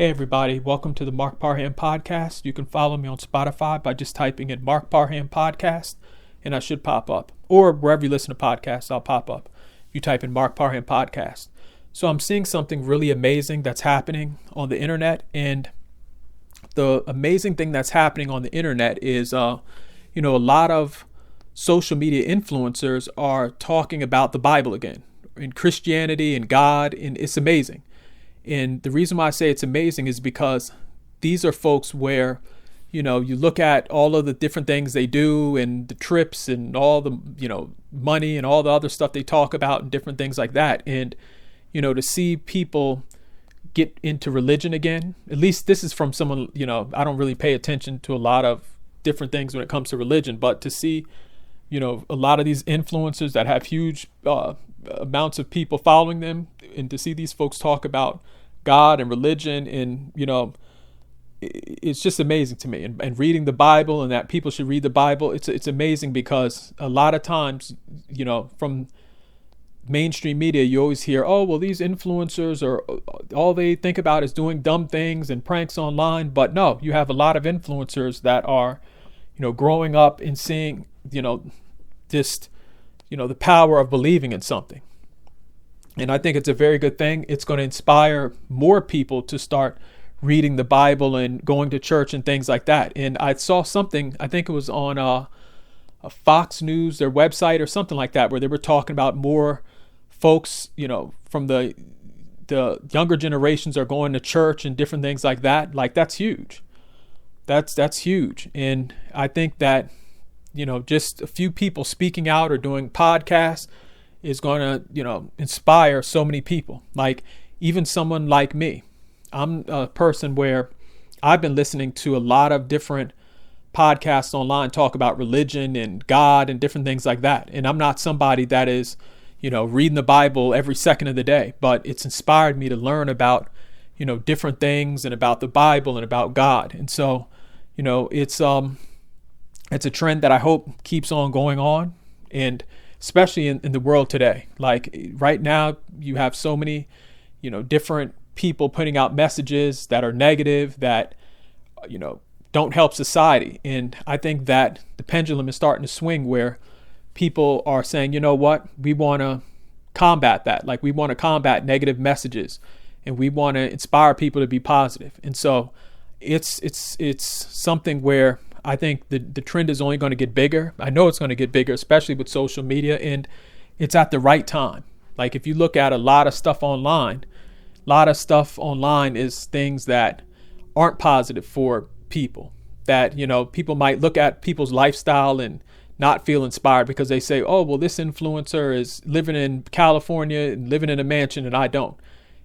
Hey everybody, welcome to the Mark Parham Podcast. You can follow me on Spotify by just typing in Mark Parham Podcast and I should pop up. Or wherever you listen to podcasts, I'll pop up. You type in Mark Parham Podcast. So I'm seeing something really amazing that's happening on the internet, and the amazing thing that's happening on the internet is a lot of social media influencers are talking about the Bible again, and Christianity and God, and it's amazing. And the reason why I say it's amazing is because these are folks where, you look at all of the different things they do and the trips and all the, money and all the other stuff they talk about and different things like that. And, to see people get into religion again, at least this is from someone, I don't really pay attention to a lot of different things when it comes to religion, but to see, a lot of these influencers that have huge amounts of people following them, and to see these folks talk about God and religion, and it's just amazing to me. And reading the Bible, and that people should read the Bible, it's amazing, because a lot of times, from mainstream media, you always hear, oh well, these influencers are all they think about is doing dumb things and pranks online. But no, you have a lot of influencers that are growing up and seeing just the power of believing in something. And I think it's a very good thing. It's going to inspire more people to start reading the Bible and going to church and things like that. And I saw something, I think it was on a Fox News, their website or something like that, where they were talking about more folks, from the younger generations are going to church and different things like that. Like, that's huge. That's huge. And I think that, just a few people speaking out or doing podcasts is going to, inspire so many people. Like, even someone like me, I'm a person where I've been listening to a lot of different podcasts online talk about religion and God and different things like that. And I'm not somebody that is, reading the Bible every second of the day, but it's inspired me to learn about, different things and about the Bible and about God. And so, it's a trend that I hope keeps on going on, and especially in the world today. Like right now, you have so many, different people putting out messages that are negative, that, don't help society. And I think that the pendulum is starting to swing, where people are saying, you know what, we want to combat that. Like, we want to combat negative messages, and we want to inspire people to be positive. And so it's something where I think the trend is only going to get bigger. I know it's going to get bigger, especially with social media, and it's at the right time. Like, if you look at a lot of stuff online is things that aren't positive for people, that, people might look at people's lifestyle and not feel inspired because they say, oh, well, this influencer is living in California and living in a mansion and I don't.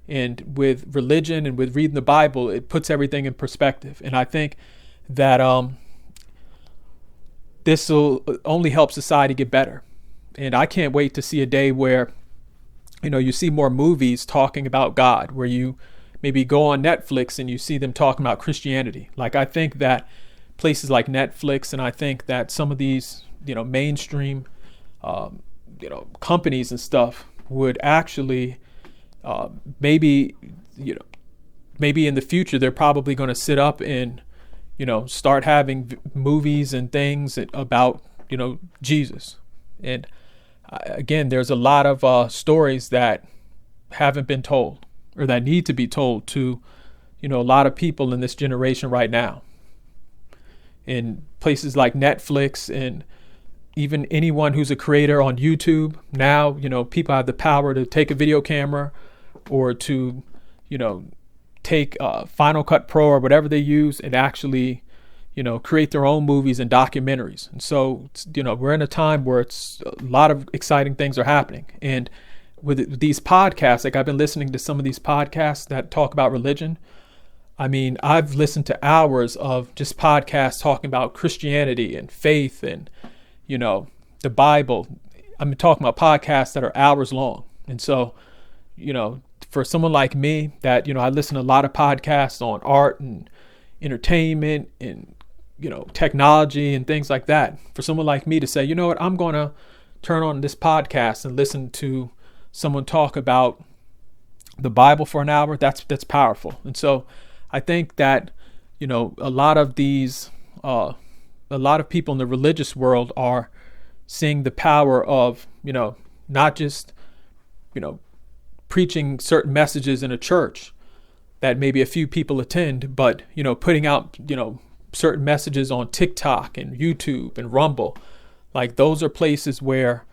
And with religion and with reading the Bible, it puts everything in perspective. And I think that this will only help society get better. And I can't wait to see a day where, you see more movies talking about God, where you maybe go on Netflix and you see them talking about Christianity. Like, I think that places like Netflix, and I think that some of these, mainstream, companies and stuff would actually, maybe in the future, they're probably going to sit up and, start having movies and things about, Jesus. And again, there's a lot of stories that haven't been told, or that need to be told to, a lot of people in this generation right now. In places like Netflix, and even anyone who's a creator on YouTube now, people have the power to take a video camera or to, take Final Cut Pro or whatever they use and actually, create their own movies and documentaries. And so, we're in a time where it's a lot of exciting things are happening. And with these podcasts, like, I've been listening to some of these podcasts that talk about religion. I mean, I've listened to hours of just podcasts talking about Christianity and faith and, the Bible. I'm talking about podcasts that are hours long. And so, for someone like me that, I listen to a lot of podcasts on art and entertainment and, technology and things like that. For someone like me to say, you know what, I'm going to turn on this podcast and listen to someone talk about the Bible for an hour, that's powerful. And so I think that, a lot of people in the religious world are seeing the power of, not just, preaching certain messages in a church that maybe a few people attend, but, putting out, certain messages on TikTok and YouTube and Rumble. Like, those are places where,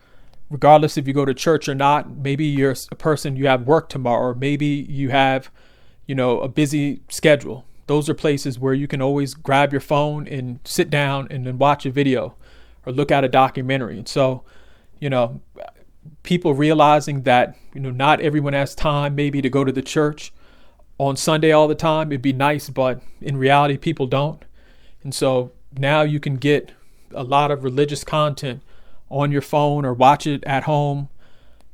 regardless if you go to church or not, maybe you're a person, you have work tomorrow, or maybe you have, a busy schedule. Those are places where you can always grab your phone and sit down and then watch a video or look at a documentary. And so, people realizing that, not everyone has time maybe to go to the church on Sunday all the time. It'd be nice, but in reality, people don't. And so now you can get a lot of religious content on your phone or watch it at home.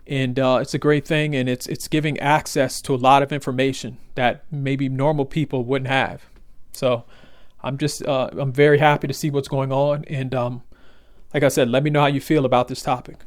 And it's a great thing. And it's giving access to a lot of information that maybe normal people wouldn't have. So I'm very happy to see what's going on. And like I said, let me know how you feel about this topic.